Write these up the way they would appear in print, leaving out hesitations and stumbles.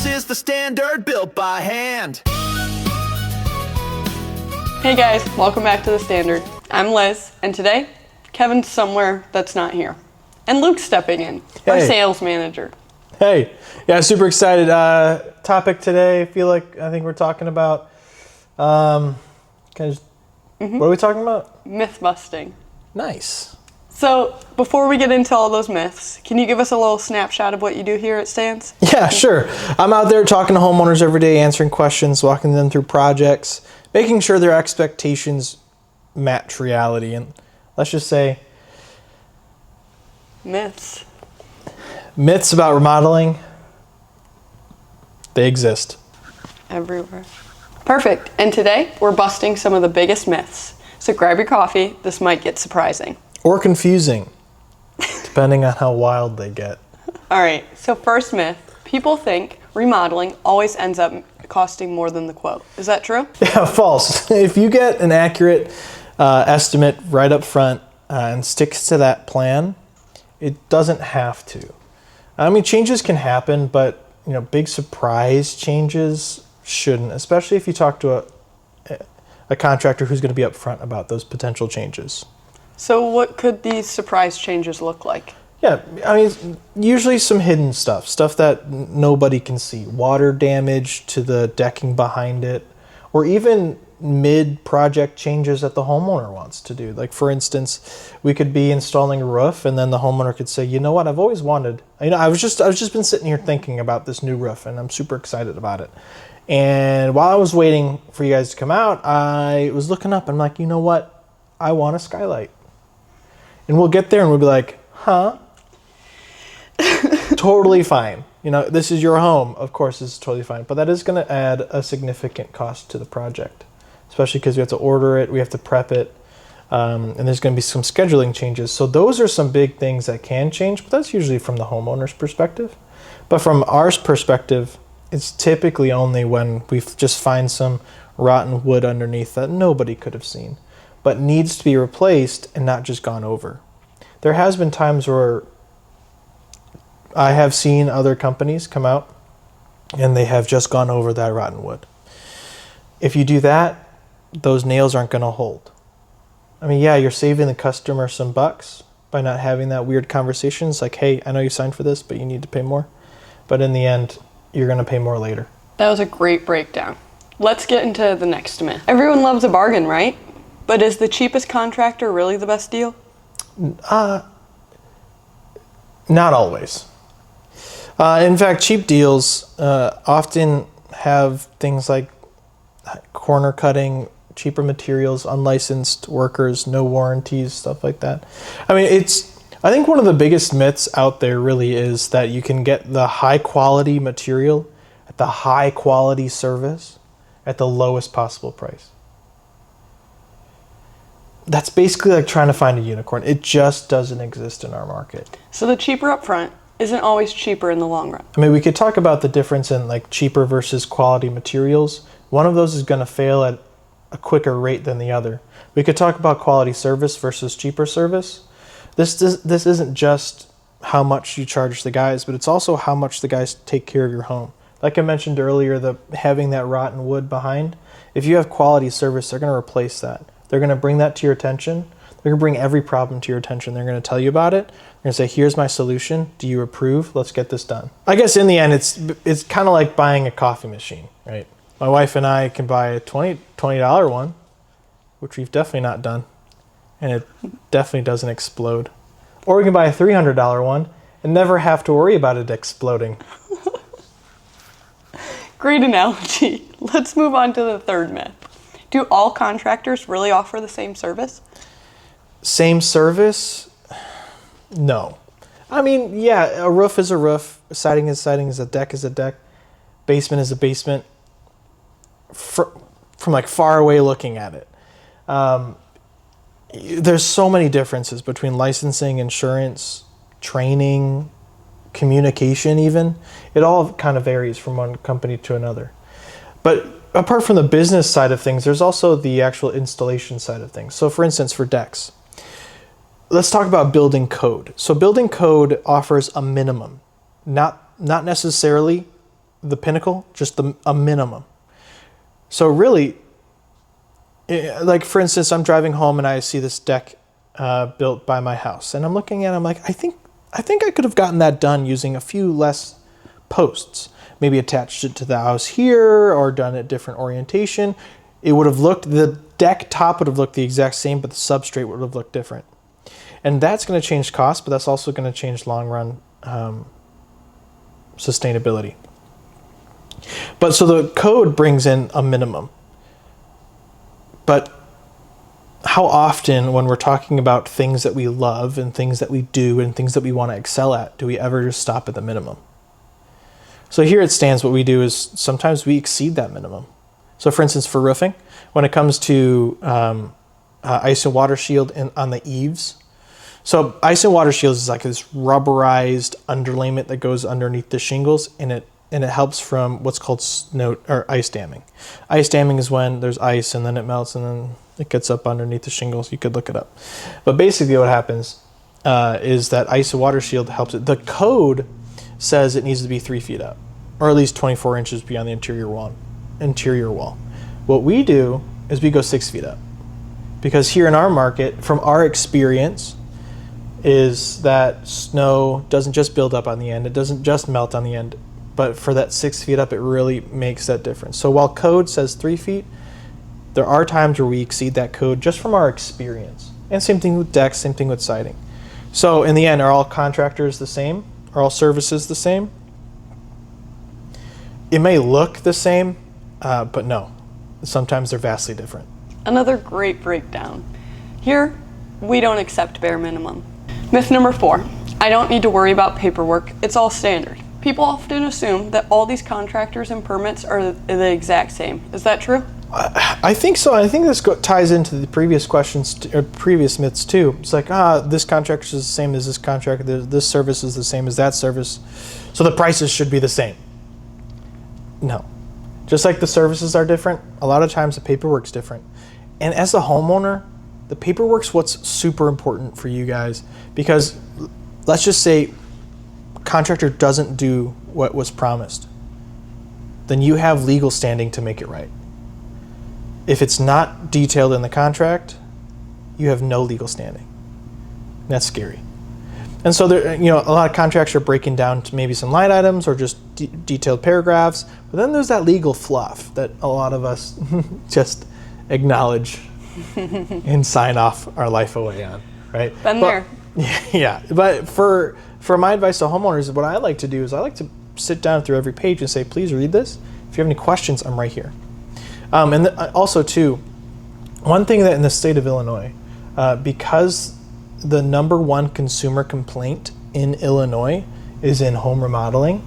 is the standard built by hand. Hey guys, welcome back to The Standard. I'm Liz, and today, Kevin's somewhere that's not here. And Luke's stepping in, our sales manager. Hey, yeah, super excited. Topic today, I think we're talking about, what are we talking about? Myth busting. Nice. So, before we get into all those myths, can you give us a little snapshot of what you do here at Stans? Yeah, sure. I'm out there talking to homeowners every day, answering questions, walking them through projects, making sure their expectations match reality. And let's just say, myths about remodeling, they exist. Everywhere. Perfect. And today, we're busting some of the biggest myths. So grab your coffee. This might get surprising. Or confusing, depending on how wild they get. All right. So first myth, people think remodeling always ends up costing more than the quote. Is that true? Yeah, false. If you get an accurate estimate right up front and sticks to that plan, it doesn't have to. I mean, changes can happen, but big surprise changes shouldn't, especially if you talk to a contractor who's going to be upfront about those potential changes. So what could these surprise changes look like? Yeah, I mean, usually some hidden stuff that nobody can see. Water damage to the decking behind it, or even mid-project changes that the homeowner wants to do. Like, for instance, we could be installing a roof, and then the homeowner could say, you know what, I've always wanted, I've just been sitting here thinking about this new roof, and I'm super excited about it. And while I was waiting for you guys to come out, I was looking up, and I'm like, you know what, I want a skylight. And we'll get there, and we'll be like, huh? Totally fine. This is your home. Of course, this is totally fine. But that is going to add a significant cost to the project, especially because we have to order it, we have to prep it, and there's going to be some scheduling changes. So those are some big things that can change, but that's usually from the homeowner's perspective. But from our perspective, it's typically only when we just find some rotten wood underneath that nobody could have seen, but needs to be replaced and not just gone over. There has been times where I have seen other companies come out and they have just gone over that rotten wood. If you do that, those nails aren't going to hold. I mean, yeah, you're saving the customer some bucks by not having that weird conversation. It's like, hey, I know you signed for this, but you need to pay more. But in the end, you're going to pay more later. That was a great breakdown. Let's get into the next myth. Everyone loves a bargain, right? But is the cheapest contractor really the best deal? Not always. In fact, cheap deals often have things like corner cutting, cheaper materials, unlicensed workers, no warranties, stuff like that. I mean, I think one of the biggest myths out there really is that you can get the high quality material at the high quality service at the lowest possible price. That's basically like trying to find a unicorn. It just doesn't exist in our market. So the cheaper up front isn't always cheaper in the long run. I mean, we could talk about the difference in like cheaper versus quality materials. One of those is going to fail at a quicker rate than the other. We could talk about quality service versus cheaper service. This isn't just how much you charge the guys, but it's also how much the guys take care of your home. Like I mentioned earlier, having that rotten wood behind, if you have quality service, they're going to replace that. They're going to bring that to your attention. They're going to bring every problem to your attention. They're going to tell you about it. They're going to say, here's my solution. Do you approve? Let's get this done. I guess in the end, it's kind of like buying a coffee machine, right? My wife and I can buy a $20 one, which we've definitely not done, and it definitely doesn't explode. Or we can buy a $300 one and never have to worry about it exploding. Great analogy. Let's move on to the third myth. Do all contractors really offer the same service? Same service? No. I mean, yeah, a roof is a roof, a siding is siding, a deck is a deck, basement is a basement. From like far away looking at it, there's so many differences between licensing, insurance, training, communication even. It all kind of varies from one company to another. But apart from the business side of things, there's also the actual installation side of things. So for instance, for decks, let's talk about building code. So building code offers a minimum, not necessarily the pinnacle, just a minimum. So really, like for instance, I'm driving home and I see this deck built by my house, and I'm looking at it, I'm like, I think I could have gotten that done using a few less posts. Maybe attached it to the house here or done a different orientation. It would have looked, the deck top would have looked the exact same, but the substrate would have looked different. And that's going to change cost, but that's also going to change long run sustainability. But so the code brings in a minimum. But how often when we're talking about things that we love and things that we do and things that we want to excel at, do we ever just stop at the minimum? So here it stands, what we do is sometimes we exceed that minimum. So for instance, for roofing, when it comes to ice and water shield on the eaves. So ice and water shields is like this rubberized underlayment that goes underneath the shingles, and it helps from what's called snow or ice damming. Ice damming is when there's ice and then it melts and then it gets up underneath the shingles. You could look it up. But basically what happens is that ice and water shield helps it. The code says it needs to be 3 feet up, or at least 24 inches beyond the interior wall. What we do is we go 6 feet up, because here in our market, from our experience, is that snow doesn't just build up on the end. It doesn't just melt on the end, but for that 6 feet up, it really makes that difference. So while code says 3 feet, there are times where we exceed that code just from our experience. And same thing with decks, same thing with siding. So in the end, are all contractors the same? Are all services the same? It may look the same, but no. Sometimes they're vastly different. Another great breakdown. Here, we don't accept bare minimum. Myth number 4, I don't need to worry about paperwork. It's all standard. People often assume that all these contractors and permits are the exact same. Is that true? I think so. I think this ties into the previous questions or previous myths too. It's like, this contractor is the same as this contractor. This service is the same as that service. So the prices should be the same. No. Just like the services are different, a lot of times the paperwork's different. And as a homeowner, the paperwork's what's super important for you guys, because let's just say contractor doesn't do what was promised. Then you have legal standing to make it right. If it's not detailed in the contract, you have no legal standing. That's scary. And so there, a lot of contracts are breaking down to maybe some line items or just detailed paragraphs. But then there's that legal fluff that a lot of us just acknowledge and sign off our life away on, right? Been there. Yeah, but for my advice to homeowners, what I like to do is I like to sit down through every page and say, please read this. If you have any questions, I'm right here. And also too, one thing that in the state of Illinois, because the number one consumer complaint in Illinois is in home remodeling,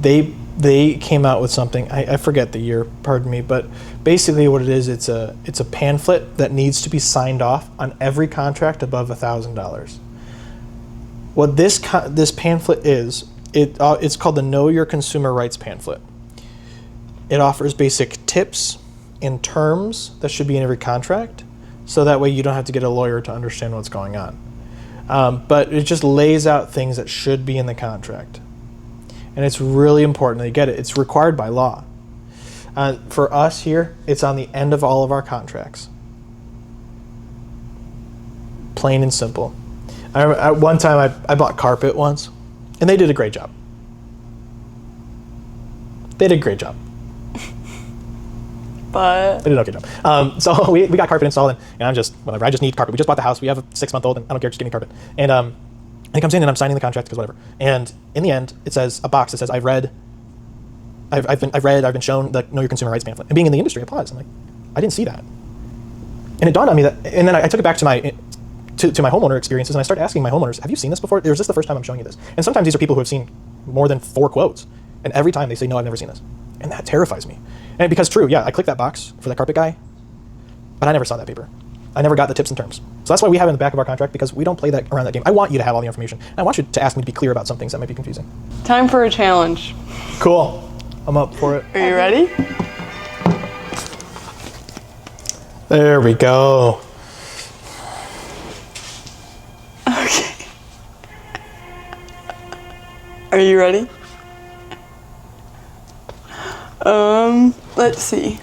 they came out with something, I forget the year, pardon me, but basically what it is, it's a pamphlet that needs to be signed off on every contract above $1,000. What this pamphlet is, it's called the Know Your Consumer Rights pamphlet. It offers basic tips and terms that should be in every contract, so that way you don't have to get a lawyer to understand what's going on. But it just lays out things that should be in the contract. And it's really important that you get it. It's required by law. For us here, it's on the end of all of our contracts. Plain and simple. At one time, I bought carpet once, and they did a great job. They did a great job. But They did an okay job. So we got carpet installed, and I'm just, whatever, I just need carpet. We just bought the house. We have a 6-month-old, and I don't care, just give me carpet. And he comes in, and I'm signing the contract because whatever. And in the end, it says a box that says, I've been shown the Know Your Consumer Rights pamphlet. And being in the industry, I paused. I'm like, I didn't see that. And it dawned on me that, and then I took it back to my homeowner experiences, and I started asking my homeowners, have you seen this before? Or is this the first time I'm showing you this? And sometimes these are people who have seen more than 4 quotes. And every time they say, no, I've never seen this. And that terrifies me. And because true, yeah, I clicked that box for that carpet guy, but I never saw that paper. I never got the tips and terms. So that's why we have it in the back of our contract, because we don't play that around that game. I want you to have all the information. And I want you to ask me to be clear about some things that might be confusing. time for a challenge. Cool. I'm up for it. Are you ready? There we go. Okay. Are you ready? Let's see.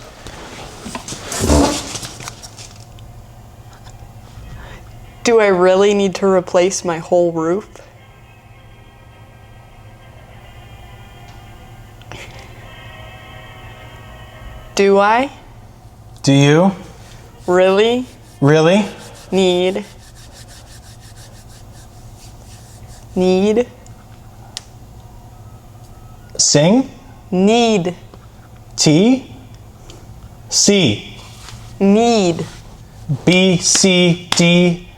Do I really need to replace my whole roof? Do I Do you really really need sing? need T C need B C D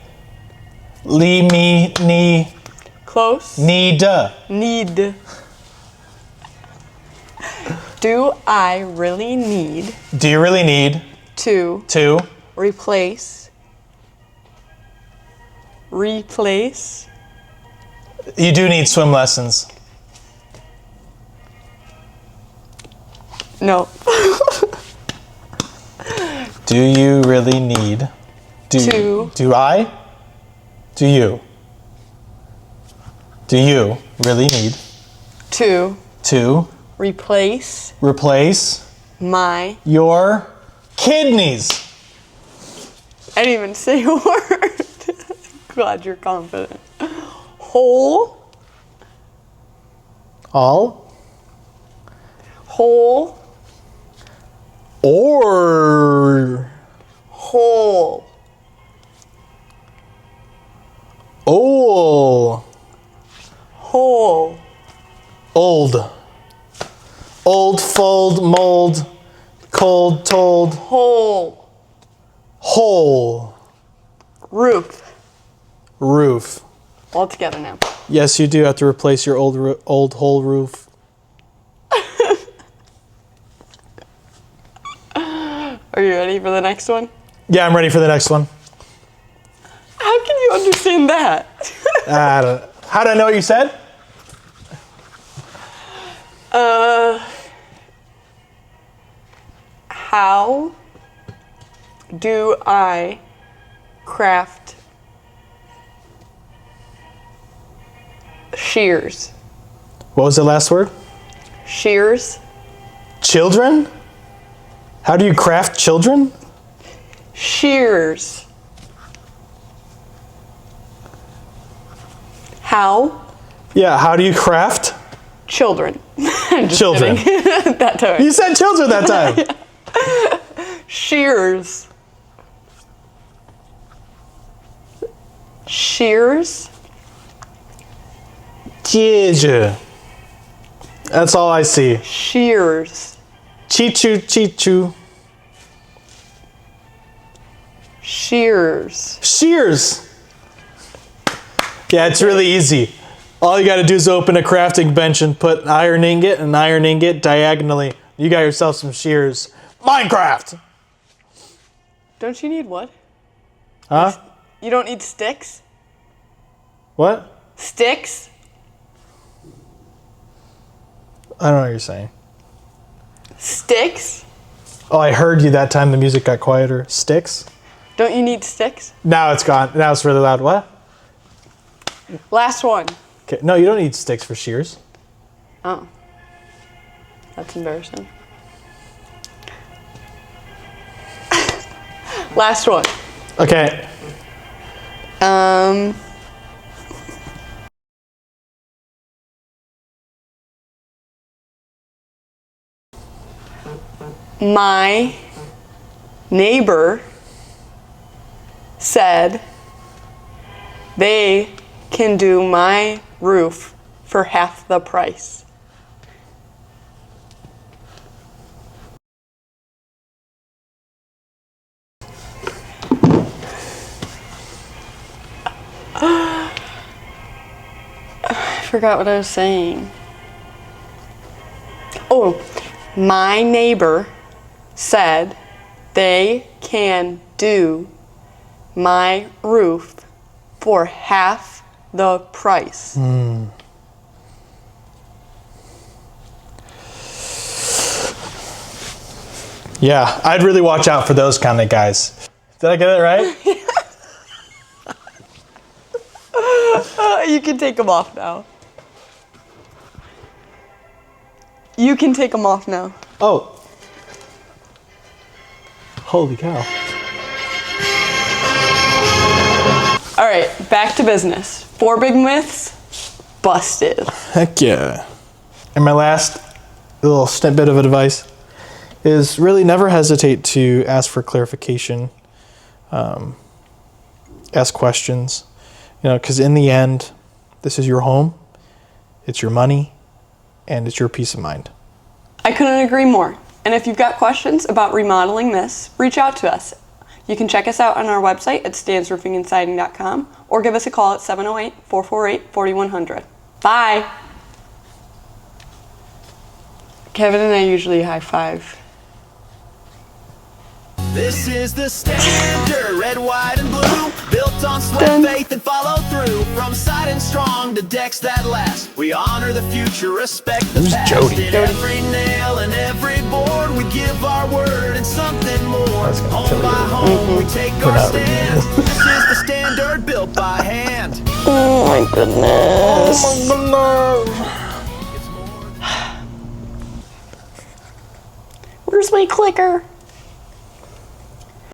Li me ni close need. need. Do I really need Do you really need to to replace You do need swim lessons. no Do you really need To. Do I? Do you? Do you really need to to replace replace my your kidneys? I didn't even say a word. Glad you're confident. Whole All whole or whole oh whole old fold mold cold told whole whole roof. roof. All together now. Yes, you do have to replace your old whole roof. Are you ready for the next one? Yeah, I'm ready for the next one. How can you understand that? How do I know what you said? How do I craft shears? What was the last word? Shears? Children? How do you craft children? Shears. How? Yeah, how do you craft Children. Just children? kidding. That time. You said children that time. Shears. Shears? Jeju. That's all I see. Shears. Chichu, chichu. Shears. Shears. Yeah, it's really easy. All you got to do is open a crafting bench and put an iron ingot diagonally. You got yourself some shears. Minecraft. Don't you need what? Huh? You don't need sticks? What? Sticks? I don't know what you're saying. Sticks? Oh, I heard you that time the music got quieter. Sticks? Don't you need sticks? Now it's gone. Now it's really loud. What? Last one. Okay. No, you don't need sticks for shears. Oh. That's embarrassing. Last one. Okay. My neighbor said they can do my roof for half the price. I forgot what I was saying. Oh, my neighbor said they can do my roof for half the price. Yeah, I'd really watch out for those kind of guys. Did I get it right? You can take them off now. You can take them off now. Oh. Holy cow. All right, back to business. 4 big myths, busted. Heck yeah. And my last little snippet of advice is really never hesitate to ask for clarification, ask questions, because in the end, this is your home, it's your money, and it's your peace of mind. I couldn't agree more. And if you've got questions about remodeling this, reach out to us. You can check us out on our website at stansroofingansiding.com or give us a call at 708-448-4100. Bye. Kevin and I usually high five. This is the standard, red, white, and blue, built on sweat, faith, and follow through. From siding strong to decks that last, we honor the future, respect the past. Jody? In every nail and every board, we give our word and something more. Home by home, we take our stand. This is the standard built by hand. Oh my goodness. Where's my clicker?